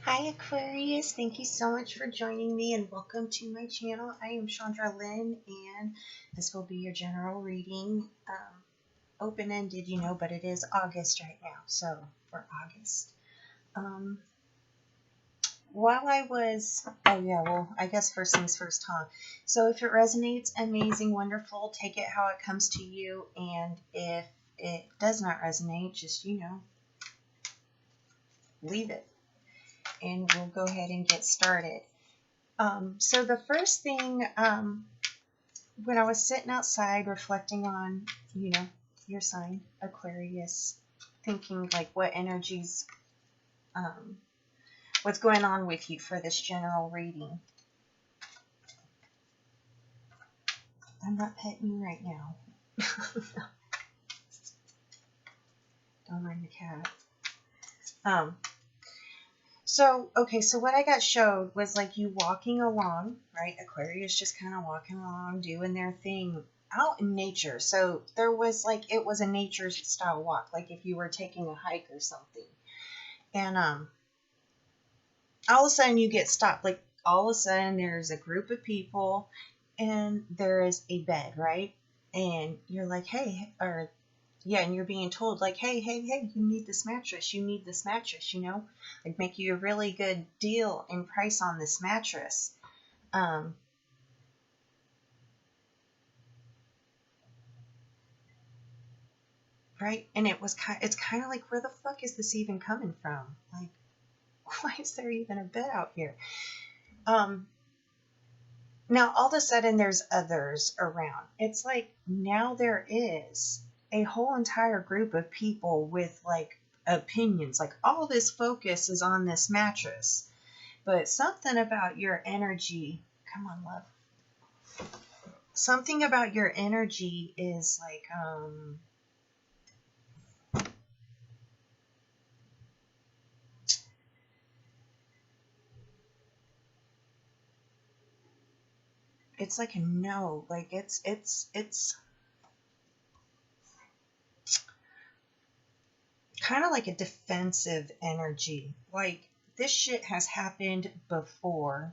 Hi Aquarius, thank you so much for joining me and welcome to my channel. I am Shandra Lynn and this will be your general reading. Open-ended, but it is August right now, so for August. While I was, I guess first things first, huh? So if it resonates, amazing, wonderful, take it how it comes to you, and if it does not resonate, just, leave it. And we'll go ahead and get started. So the first thing, when I was sitting outside reflecting on, your sign, Aquarius, thinking like what energies, what's going on with you for this general reading. I'm not petting you right now. Don't mind the cat. So what I got showed was like you walking along, right? Aquarius just kind of walking along, doing their thing out in nature. So there was like, it was a nature style walk, like if you were taking a hike or something. And all of a sudden you get stopped. Like all of a sudden there's a group of people and there is a bed, right? And you're like, hey, and you're being told like, hey, you need this mattress, like make you a really good deal and price on this mattress. Right? And it's kind of like, where the fuck is this even coming from? Like, why is there even a bed out here? Now all of a sudden there's others around. It's like now there is a whole entire group of people with like opinions. Like all this focus is on this mattress. But something about your energy, come on, love. Something about your energy is like, it's like a no, like it's kind of like a defensive energy. Like this shit has happened before,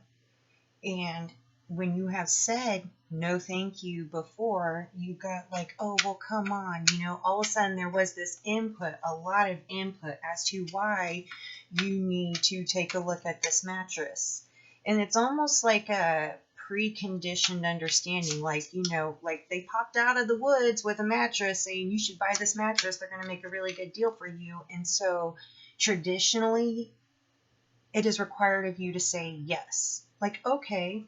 and when you have said no thank you before, you got like, oh well, come on, all of a sudden there was this input, a lot of input as to why you need to take a look at this mattress. And it's almost like a preconditioned understanding, like, like they popped out of the woods with a mattress saying you should buy this mattress, they're going to make a really good deal for you. And so traditionally it is required of you to say yes. Like, okay.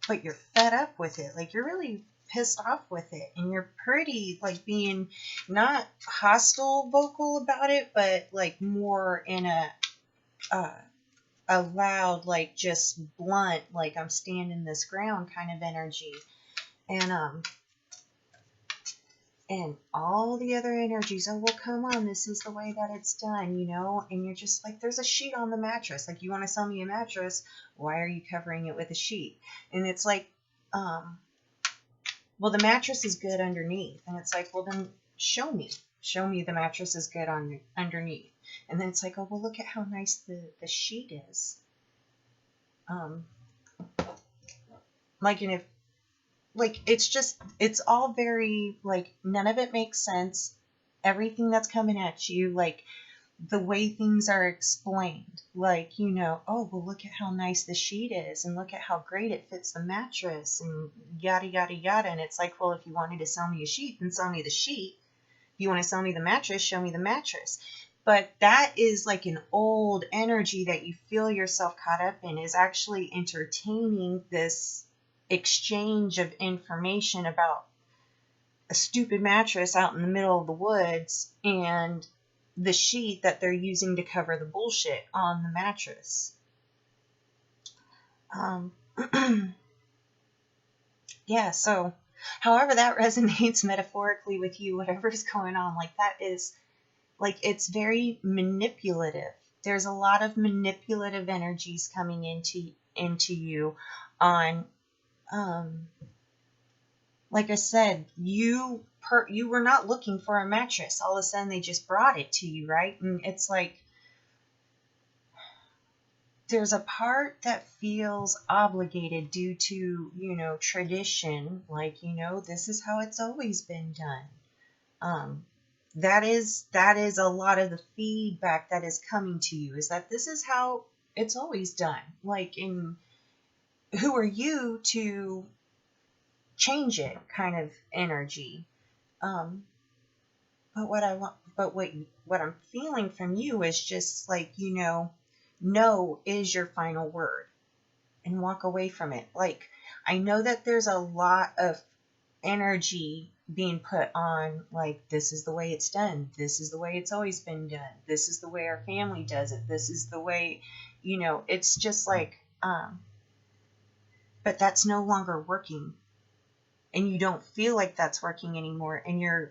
But you're fed up with it. Like, you're really pissed off with it. And you're pretty, like, being not hostile vocal about it, but, like, more in a loud, like, just blunt, like, I'm standing this ground kind of energy. And all the other energies, oh, well, come on, this is the way that it's done, and you're just like, there's a sheet on the mattress. Like, you want to sell me a mattress, why are you covering it with a sheet? And it's like, well, the mattress is good underneath. And it's like, well, then show me the mattress is good underneath. And then it's like, oh, well, look at how nice the sheet is. Like, and if, like, it's all very, like, none of it makes sense. Everything that's coming at you, like, the way things are explained, like, oh, well, look at how nice the sheet is, and look at how great it fits the mattress, and yada, yada, yada. And it's like, well, if you wanted to sell me a sheet, then sell me the sheet. If you want to sell me the mattress, show me the mattress. But that is like an old energy that you feel yourself caught up in, is actually entertaining this exchange of information about a stupid mattress out in the middle of the woods and the sheet that they're using to cover the bullshit on the mattress. Yeah, so however that resonates metaphorically with you, whatever's going on, like, that is, like, it's very manipulative. There's a lot of manipulative energies coming into you on, like I said, you you were not looking for a mattress. All of a sudden they just brought it to you, right? And it's like there's a part that feels obligated due to, tradition, like, this is how it's always been done. That is a lot of the feedback that is coming to you, is that this is how it's always done. Like, who are you to change it kind of energy. But what I'm feeling from you is just like, no is your final word, and walk away from it. Like, I know that there's a lot of energy being put on, like, this is the way it's done. This is the way it's always been done. This is the way our family does it. This is the way, it's just like, but that's no longer working. And you don't feel like that's working anymore. And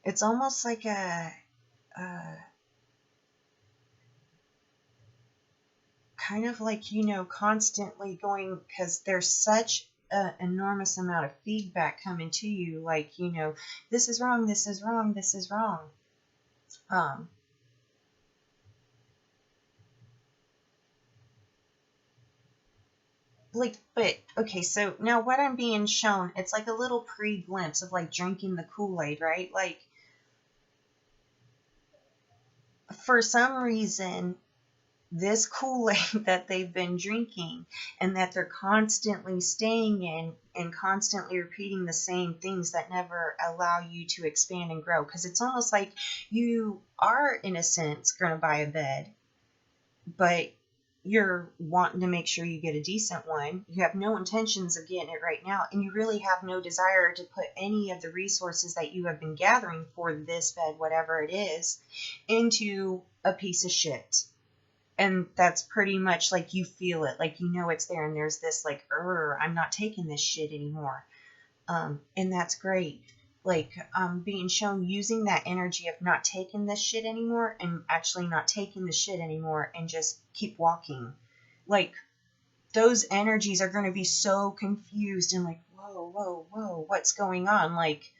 it's almost like a kind of like, constantly going, because there's such an enormous amount of feedback coming to you, like, this is wrong, this is wrong, this is wrong. But okay, so now what I'm being shown, it's like a little pre-glimpse of like drinking the Kool-Aid, right? Like, for some reason, this Kool-Aid that they've been drinking and that they're constantly staying in and constantly repeating the same things that never allow you to expand and grow. Because it's almost like you are, in a sense, going to buy a bed, but you're wanting to make sure you get a decent one. You have no intentions of getting it right now, and you really have no desire to put any of the resources that you have been gathering for this bed, whatever it is, into a piece of shit. And that's pretty much like, you feel it, like, it's there, and there's this like, I'm not taking this shit anymore. And that's great. Like, being shown using that energy of not taking this shit anymore, and actually not taking the shit anymore, and just keep walking. Like, those energies are going to be so confused and like, whoa, what's going on? Like,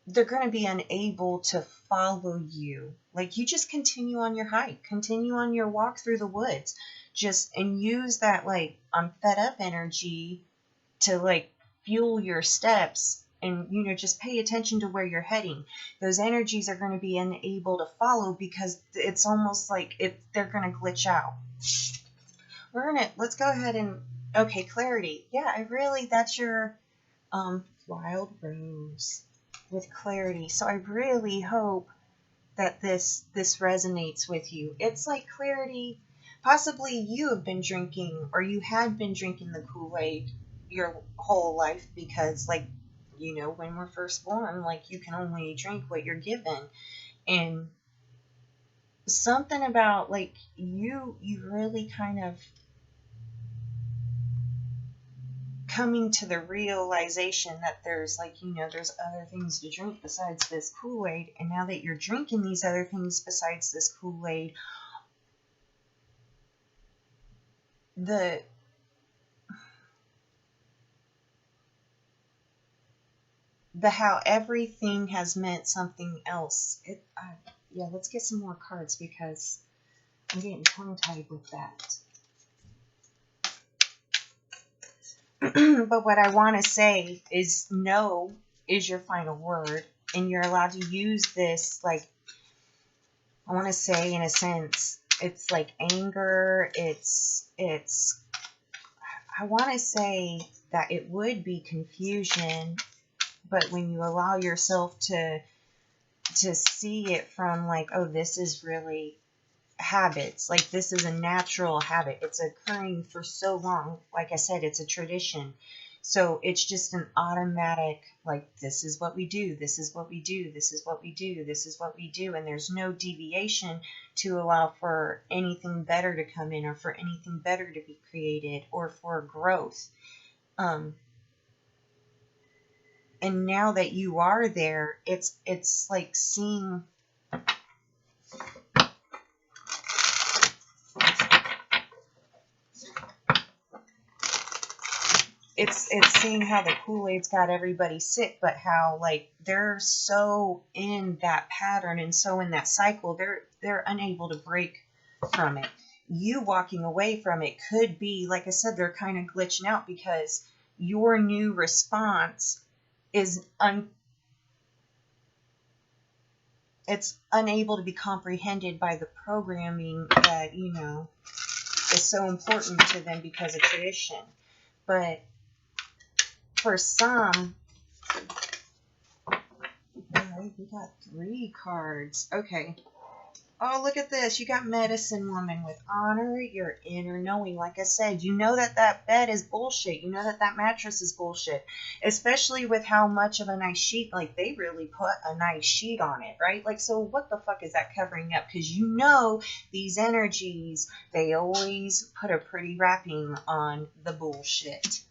they're going to be unable to follow you. Like, you just continue on your hike, continue on your walk through the woods, and use that, like, I'm fed up energy to, like, fuel your steps, and, just pay attention to where you're heading. Those energies are going to be unable to follow, because it's almost like they're going to glitch out. Let's go ahead and, okay, clarity. Yeah, that's your, wild rose with clarity. So I really hope that this resonates with you. It's like clarity. Possibly you have been drinking, or you had been drinking the Kool-Aid your whole life, because, like, when we're first born, like, you can only drink what you're given. And something about, like, you really kind of coming to the realization that there's, like, there's other things to drink besides this Kool-Aid. And now that you're drinking these other things besides this Kool-Aid, the how everything has meant something else. Yeah, let's get some more cards, because I'm getting tongue-tied with that. But what I want to say is, no is your final word, and you're allowed to use this, like, I want to say, in a sense, it's like anger, I want to say that it would be confusion, but when you allow yourself to see it from, like, oh, this is really habits, like, this is a natural habit, it's occurring for so long, like I said, it's a tradition, so it's just an automatic, like, this is what we do, this is what we do, this is what we do, this is what we do, and there's no deviation to allow for anything better to come in, or for anything better to be created, or for growth. And now that you are there, it's like seeing, it's seeing how the Kool-Aid's got everybody sick, but how like they're so in that pattern and so in that cycle, they're unable to break from it. You walking away from it could be, like I said, they're kind of glitching out because your new response is it's unable to be comprehended by the programming that, you know, is so important to them because of tradition. But for some, alright, we got 3 cards. Okay. Oh, look at this. You got Medicine Woman with honor your inner knowing. Like I said, you know that that bed is bullshit. You know that that mattress is bullshit. Especially with how much of a nice sheet, like they really put a nice sheet on it, right? Like, so what the fuck is that covering up? Because you know these energies, they always put a pretty wrapping on the bullshit.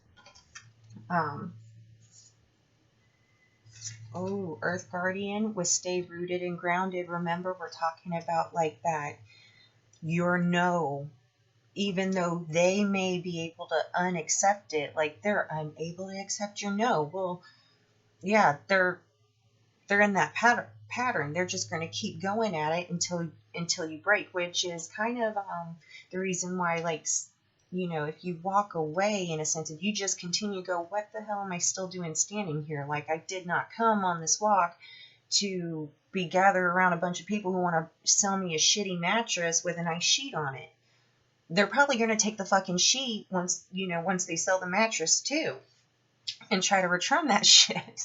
Oh, Earth Guardian with stay rooted and grounded. Remember, we're talking about like that. Your no, even though they may be able to unaccept it, like they're unable to accept your no. Well, yeah, they're in that pattern. They're just going to keep going at it until you break, which is kind of the reason why, like, you know, if you walk away, in a sense, if you just continue to go, what the hell am I still doing standing here? Like, I did not come on this walk to be gathered around a bunch of people who want to sell me a shitty mattress with a nice sheet on it. They're probably going to take the fucking sheet once they sell the mattress too, and try to return that shit.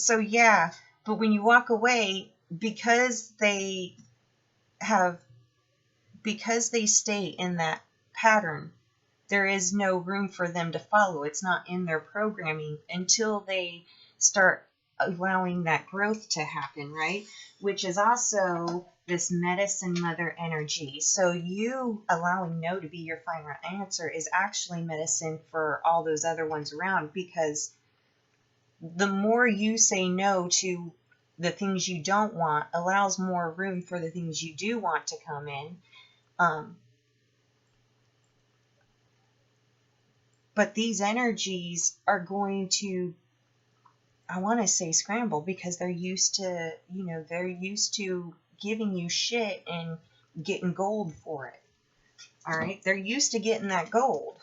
So yeah, but when you walk away, because they stay in that pattern, there is no room for them to follow. It's not in their programming until they start allowing that growth to happen, right? Which is also this medicine mother energy. So you allowing no to be your final answer is actually medicine for all those other ones around, because the more you say no to the things you don't want allows more room for the things you do want to come in. But these energies are going to, I want to say, scramble, because they're used to, they're used to giving you shit and getting gold for it. All right. They're used to getting that gold.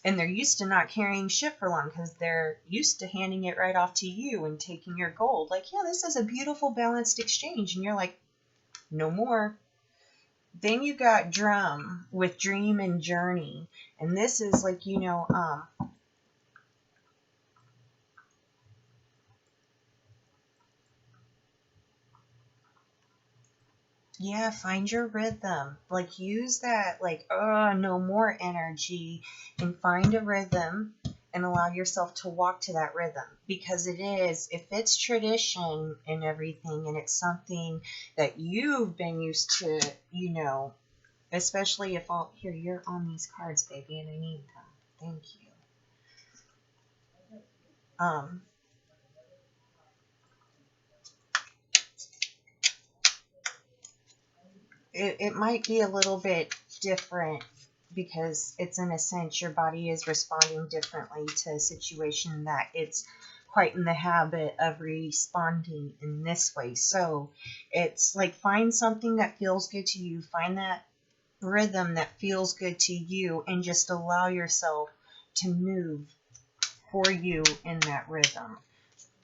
And they're used to not carrying shit for long because they're used to handing it right off to you and taking your gold. Like, yeah, this is a beautiful balanced exchange. And you're like, no more. Then you got Drum with Dream and Journey. And this is like, yeah, find your rhythm. Like, use that, like, no more energy, and find a rhythm and allow yourself to walk to that rhythm. Because it is, if it's tradition and everything, and it's something that you've been used to, especially if here, you're on these cards, baby, and I need them. Thank you. It might be a little bit different because it's, in a sense, your body is responding differently to a situation that it's quite in the habit of responding in this way. So it's like, find something that feels good to you, find that rhythm that feels good to you, and just allow yourself to move for you in that rhythm.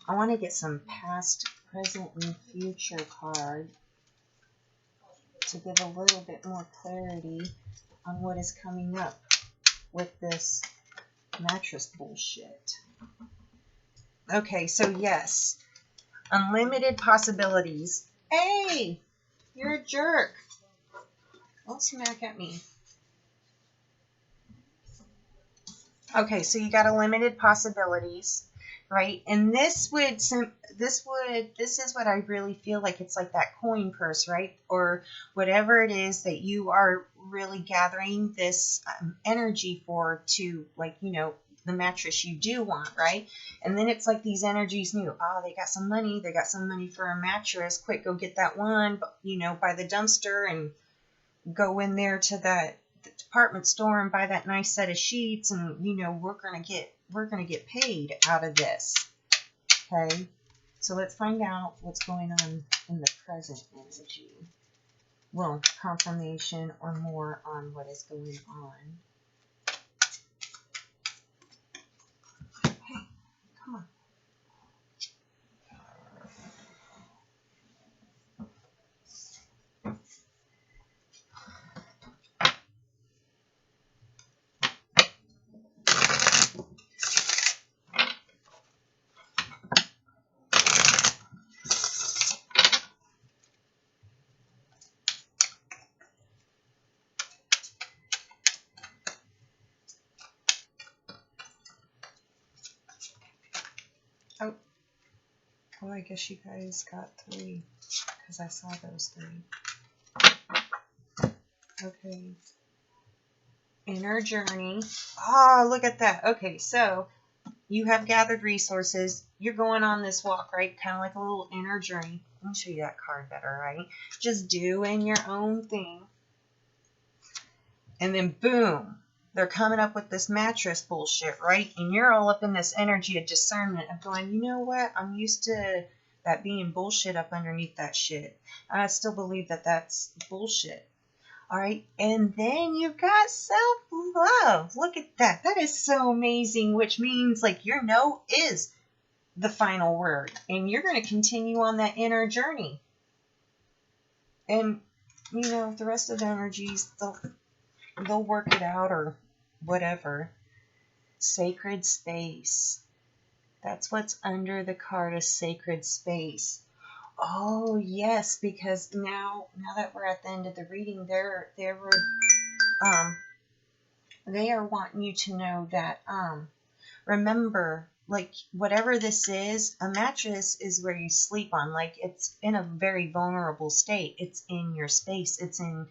I want to get some past, present, and future cards to give a little bit more clarity on what is coming up with this mattress bullshit. Okay, so yes, unlimited possibilities. Hey, you're a jerk. Don't smack at me. Okay, so you got unlimited possibilities, right? And this is what I really feel like. It's like that coin purse, right? Or whatever it is that you are really gathering this energy for, to, like, the mattress you do want, right? And then it's like these energies knew, oh, they got some money. They got some money for a mattress. Quick, go get that one, by the dumpster and go in there to that department store and buy that nice set of sheets. And, we're going to get paid out of this. Okay. So let's find out what's going on in the present energy. Well, confirmation or more on what is going on. Hey, come on. Oh, I guess you guys got 3 because I saw those 3. Okay. Inner journey. Oh, look at that. Okay, so you have gathered resources. You're going on this walk, right? Kind of like a little inner journey. Let me show you that card better, right? Just doing your own thing. And then boom, they're coming up with this mattress bullshit, right? And you're all up in this energy of discernment of going, you know what? I'm used to that being bullshit up underneath that shit. And I still believe that that's bullshit. All right. And then you've got self-love. Look at that. That is so amazing, which means like your no is the final word. And you're going to continue on that inner journey. And, the rest of the energies, they'll work it out or whatever. Sacred space. That's what's under the card of sacred space. Oh yes, because now that we're at the end of the reading, they are wanting you to know that remember, like whatever this is, a mattress is where you sleep on. Like it's in a very vulnerable state. It's in your space. It's in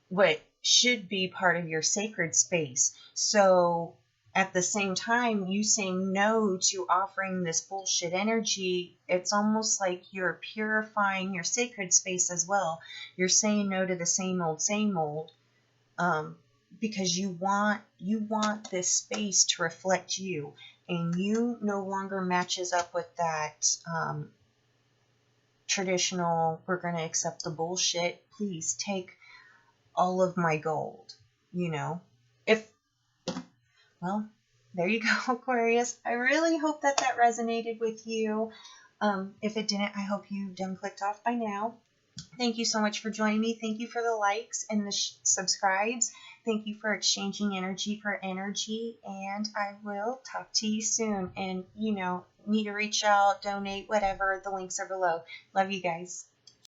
what should be part of your sacred space. So at the same time, you saying no to offering this bullshit energy, it's almost like you're purifying your sacred space as well. You're saying no to the same old, because you want this space to reflect you, and you no longer matches up with that traditional, we're going to accept the bullshit, please take all of my gold, well, there you go, Aquarius. I really hope that resonated with you. If it didn't, I hope you done clicked off by now. Thank you so much for joining me. Thank you for the likes and the subscribes. Thank you for exchanging energy for energy. And I will talk to you soon. And, need to reach out, donate, whatever. The links are below. Love you guys.